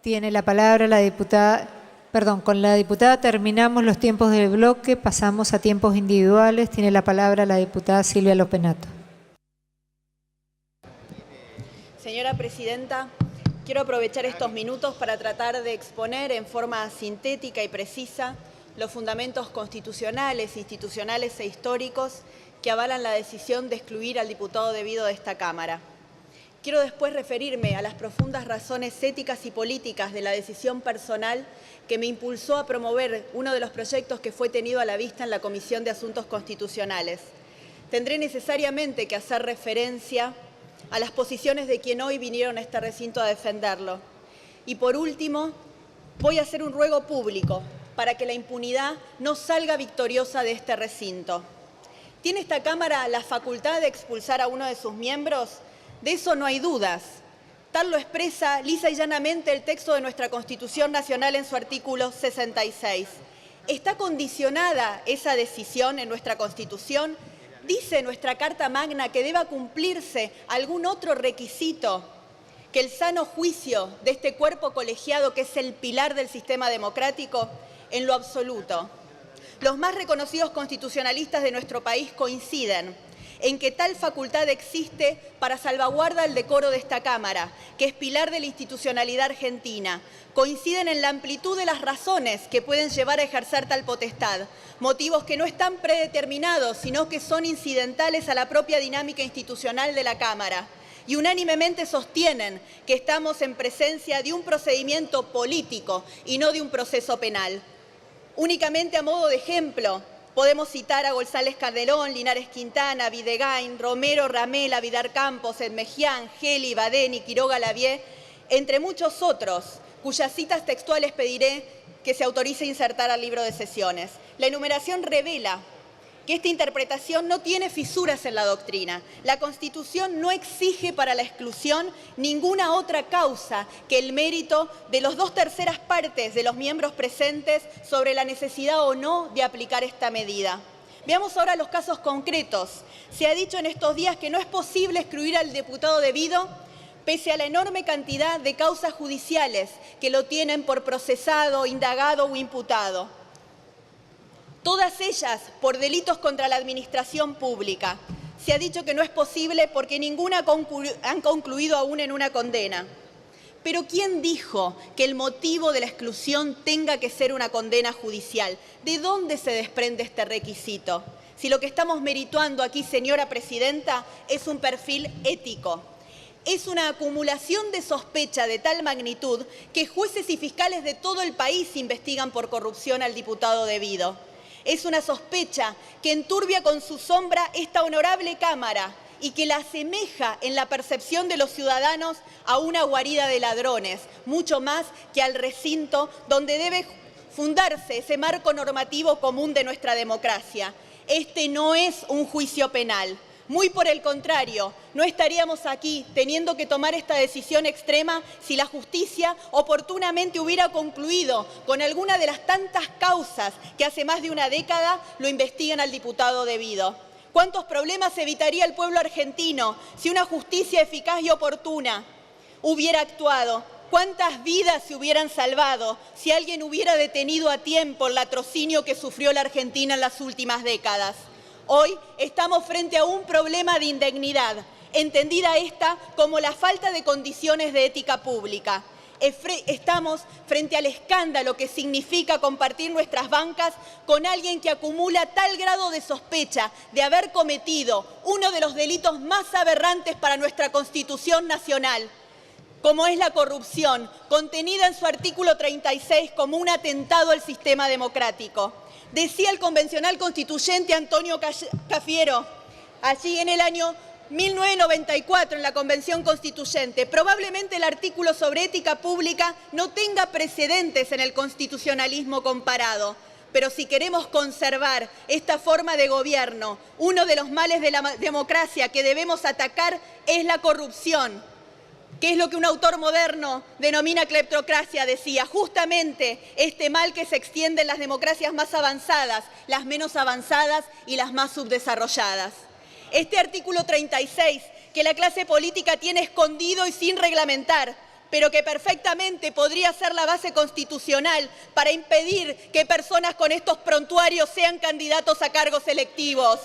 Tiene la palabra la diputada, con la diputada terminamos los tiempos del bloque, pasamos a tiempos individuales. Tiene la palabra la diputada Silvia Lopenato. Señora Presidenta, quiero aprovechar estos minutos para tratar de exponer en forma sintética y precisa los fundamentos constitucionales, institucionales e históricos que avalan la decisión de excluir al diputado debido de esta Cámara. Quiero después referirme a las profundas razones éticas y políticas de la decisión personal que me impulsó a promover uno de los proyectos que fue tenido a la vista en la Comisión de Asuntos Constitucionales. Tendré necesariamente que hacer referencia a las posiciones de quien hoy vinieron a este recinto a defenderlo. Y por último, voy a hacer un ruego público para que la impunidad no salga victoriosa de este recinto. ¿Tiene esta Cámara la facultad de expulsar a uno de sus miembros? De eso no hay dudas. Tal lo expresa lisa y llanamente el texto de nuestra Constitución Nacional en su artículo 66. ¿Está condicionada esa decisión en nuestra Constitución? ¿Dice nuestra Carta Magna que deba cumplirse algún otro requisito que el sano juicio de este cuerpo colegiado que es el pilar del sistema democrático? En lo absoluto. Los más reconocidos constitucionalistas de nuestro país coinciden en que tal facultad existe para salvaguardar el decoro de esta Cámara, que es pilar de la institucionalidad argentina. Coinciden en la amplitud de las razones que pueden llevar a ejercer tal potestad, motivos que no están predeterminados, sino que son incidentales a la propia dinámica institucional de la Cámara. Y unánimemente sostienen que estamos en presencia de un procedimiento político y no de un proceso penal. Únicamente a modo de ejemplo, podemos citar a González Calderón, Linares Quintana, Videgain, Romero, Ramela, Vidar Campos, Edmejian, Geli, Badeni, Quiroga Lavie, entre muchos otros, cuyas citas textuales pediré que se autorice insertar al libro de sesiones. La enumeración revela que esta interpretación no tiene fisuras en la doctrina. La Constitución no exige para la exclusión ninguna otra causa que el mérito de las 2/3 partes de los miembros presentes sobre la necesidad o no de aplicar esta medida. Veamos ahora los casos concretos. Se ha dicho en estos días que no es posible excluir al diputado debido pese a la enorme cantidad de causas judiciales que lo tienen por procesado, indagado o imputado. Todas ellas por delitos contra la administración pública. Se ha dicho que no es posible porque ninguna han concluido aún en una condena. Pero ¿quién dijo que el motivo de la exclusión tenga que ser una condena judicial? ¿De dónde se desprende este requisito? Si lo que estamos merituando aquí, señora Presidenta, es un perfil ético. Es una acumulación de sospecha de tal magnitud que jueces y fiscales de todo el país investigan por corrupción al diputado debido. Es una sospecha que enturbia con su sombra esta honorable Cámara y que la asemeja en la percepción de los ciudadanos a una guarida de ladrones, mucho más que al recinto donde debe fundarse ese marco normativo común de nuestra democracia. Este no es un juicio penal. Muy por el contrario, no estaríamos aquí teniendo que tomar esta decisión extrema si la justicia oportunamente hubiera concluido con alguna de las tantas causas que hace más de una década lo investigan al diputado debido. ¿Cuántos problemas evitaría el pueblo argentino si una justicia eficaz y oportuna hubiera actuado? ¿Cuántas vidas se hubieran salvado si alguien hubiera detenido a tiempo el latrocinio que sufrió la Argentina en las últimas décadas? Hoy estamos frente a un problema de indignidad, entendida esta como la falta de condiciones de ética pública. Estamos frente al escándalo que significa compartir nuestras bancas con alguien que acumula tal grado de sospecha de haber cometido uno de los delitos más aberrantes para nuestra Constitución Nacional, como es la corrupción, contenida en su artículo 36 como un atentado al sistema democrático. Decía el convencional constituyente Antonio Cafiero, allí en el año 1994 en la Convención Constituyente, probablemente el artículo sobre ética pública no tenga precedentes en el constitucionalismo comparado, pero si queremos conservar esta forma de gobierno, uno de los males de la democracia que debemos atacar es la corrupción, que es lo que un autor moderno denomina cleptocracia, decía, justamente este mal que se extiende en las democracias más avanzadas, las menos avanzadas y las más subdesarrolladas. Este artículo 36, que la clase política tiene escondido y sin reglamentar, pero que perfectamente podría ser la base constitucional para impedir que personas con estos prontuarios sean candidatos a cargos electivos.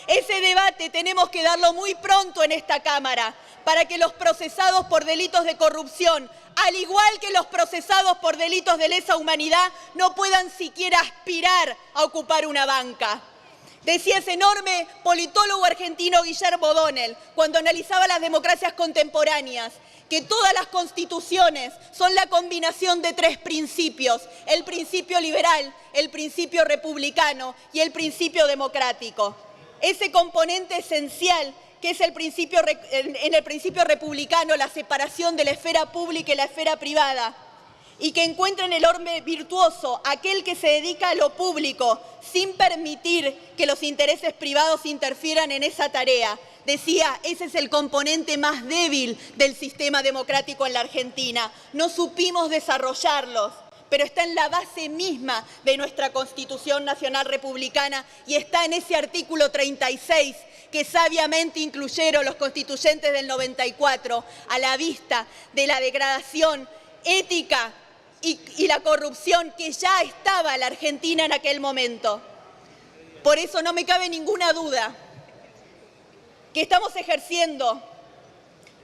Ese debate tenemos que darlo muy pronto en esta Cámara para que los procesados por delitos de corrupción, al igual que los procesados por delitos de lesa humanidad, no puedan siquiera aspirar a ocupar una banca. Decía ese enorme politólogo argentino Guillermo O'Donnell, cuando analizaba las democracias contemporáneas, que todas las constituciones son la combinación de tres principios: el principio liberal, el principio republicano y el principio democrático. Ese componente esencial que es en el principio republicano, la separación de la esfera pública y la esfera privada, y que encuentra en el hombre virtuoso aquel que se dedica a lo público sin permitir que los intereses privados interfieran en esa tarea. Decía, ese es el componente más débil del sistema democrático en la Argentina. No supimos desarrollarlos, pero está en la base misma de nuestra Constitución Nacional Republicana y está en ese artículo 36 que sabiamente incluyeron los constituyentes del 94 a la vista de la degradación ética y la corrupción que ya estaba en la Argentina en aquel momento. Por eso no me cabe ninguna duda que estamos ejerciendo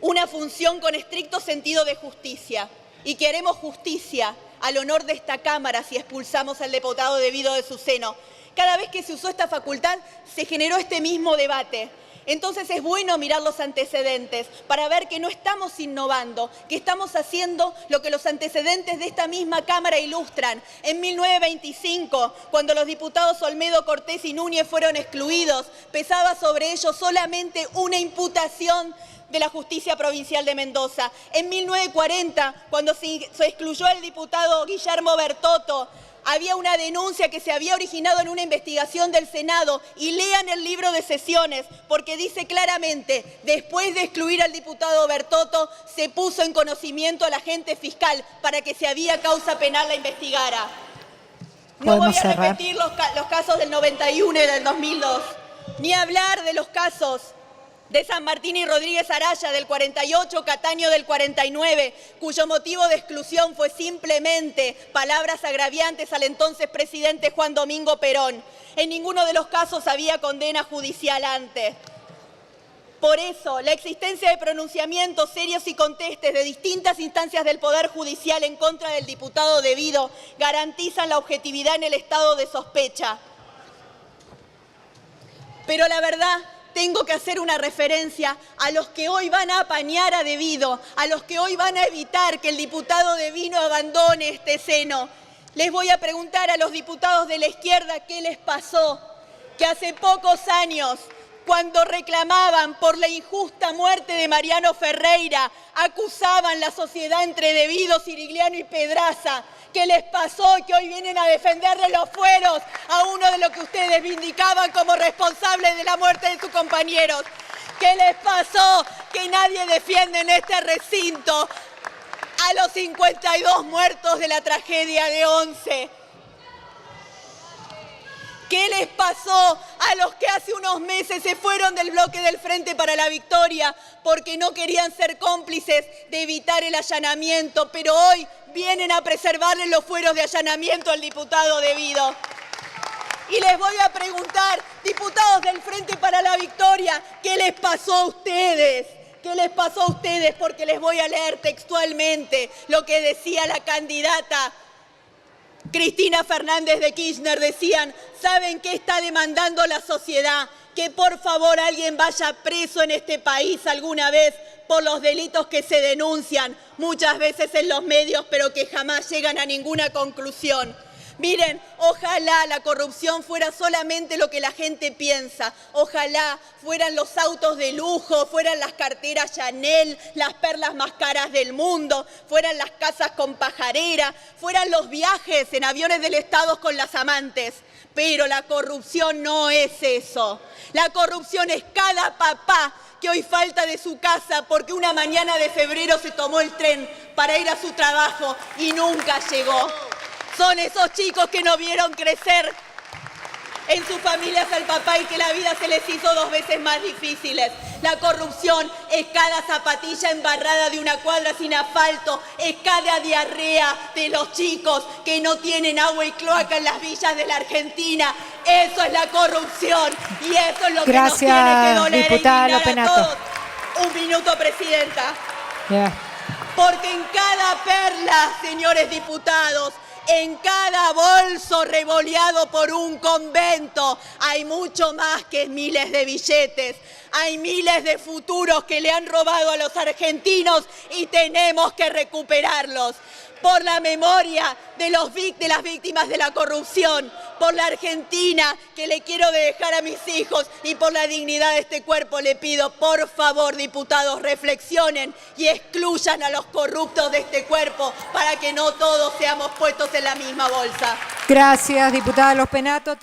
una función con estricto sentido de justicia y que haremos justicia al honor de esta Cámara si expulsamos al diputado debido de su seno. Cada vez que se usó esta facultad se generó este mismo debate. Entonces es bueno mirar los antecedentes para ver que no estamos innovando, que estamos haciendo lo que los antecedentes de esta misma Cámara ilustran. En 1925, cuando los diputados Olmedo, Cortés y Núñez fueron excluidos, pesaba sobre ellos solamente una imputación de la Justicia Provincial de Mendoza. En 1940, cuando se excluyó al diputado Guillermo Bertotto, había una denuncia que se había originado en una investigación del Senado, y lean el libro de sesiones, porque dice claramente, después de excluir al diputado Bertotto, se puso en conocimiento al agente fiscal para que si había causa penal la investigara. No voy a repetir los casos del 91 y del 2002, ni hablar de los casos de San Martín y Rodríguez Araya del 48, Cataño del 49, cuyo motivo de exclusión fue simplemente palabras agraviantes al entonces presidente Juan Domingo Perón. En ninguno de los casos había condena judicial antes. Por eso, la existencia de pronunciamientos serios y contestes de distintas instancias del Poder Judicial en contra del diputado debido garantizan la objetividad en el estado de sospecha. Pero la verdad, tengo que hacer una referencia a los que hoy van a apañar a Devido, a los que hoy van a evitar que el diputado Devido abandone este seno. Les voy a preguntar a los diputados de la izquierda qué les pasó, que hace pocos años, cuando reclamaban por la injusta muerte de Mariano Ferreira, acusaban la sociedad entre Devido, Sirigliano y Pedraza. ¿Qué les pasó que hoy vienen a defenderle los fueros a uno de los que ustedes vindicaban como responsables de la muerte de sus compañeros? ¿Qué les pasó que nadie defiende en este recinto a los 52 muertos de la tragedia de Once? ¿Qué les pasó a los que hace unos meses se fueron del bloque del Frente para la Victoria porque no querían ser cómplices de evitar el allanamiento, pero hoy vienen a preservarle los fueros de allanamiento al diputado Devido? Y les voy a preguntar, diputados del Frente para la Victoria, ¿qué les pasó a ustedes? ¿Qué les pasó a ustedes? Porque les voy a leer textualmente lo que decía la candidata Cristina Fernández de Kirchner. Decían, ¿saben qué está demandando la sociedad? Que por favor alguien vaya preso en este país alguna vez por los delitos que se denuncian, muchas veces en los medios, pero que jamás llegan a ninguna conclusión. Miren, ojalá la corrupción fuera solamente lo que la gente piensa. Ojalá fueran los autos de lujo, fueran las carteras Chanel, las perlas más caras del mundo, fueran las casas con pajarera, fueran los viajes en aviones del Estado con las amantes. Pero la corrupción no es eso. La corrupción es cada papá que hoy falta de su casa porque una mañana de febrero se tomó el tren para ir a su trabajo y nunca llegó. Son esos chicos que no vieron crecer en sus familias al papá y que la vida se les hizo 2 veces más difíciles. La corrupción es cada zapatilla embarrada de una cuadra sin asfalto, es cada diarrea de los chicos que no tienen agua y cloaca en las villas de la Argentina. Eso es la corrupción y eso es lo que nos tiene que doler diputada e indignar Lopenato. a todos. Un minuto, Presidenta. Ya. Porque en cada perla, señores diputados, en cada bolso revoleado por un convento, hay mucho más que miles de billetes. Hay miles de futuros que le han robado a los argentinos y tenemos que recuperarlos. Por la memoria de las víctimas de la corrupción, por la Argentina que le quiero dejar a mis hijos y por la dignidad de este cuerpo le pido, por favor, diputados, reflexionen y excluyan a los corruptos de este cuerpo para que no todos seamos puestos en la misma bolsa. Gracias, diputada Lopenato.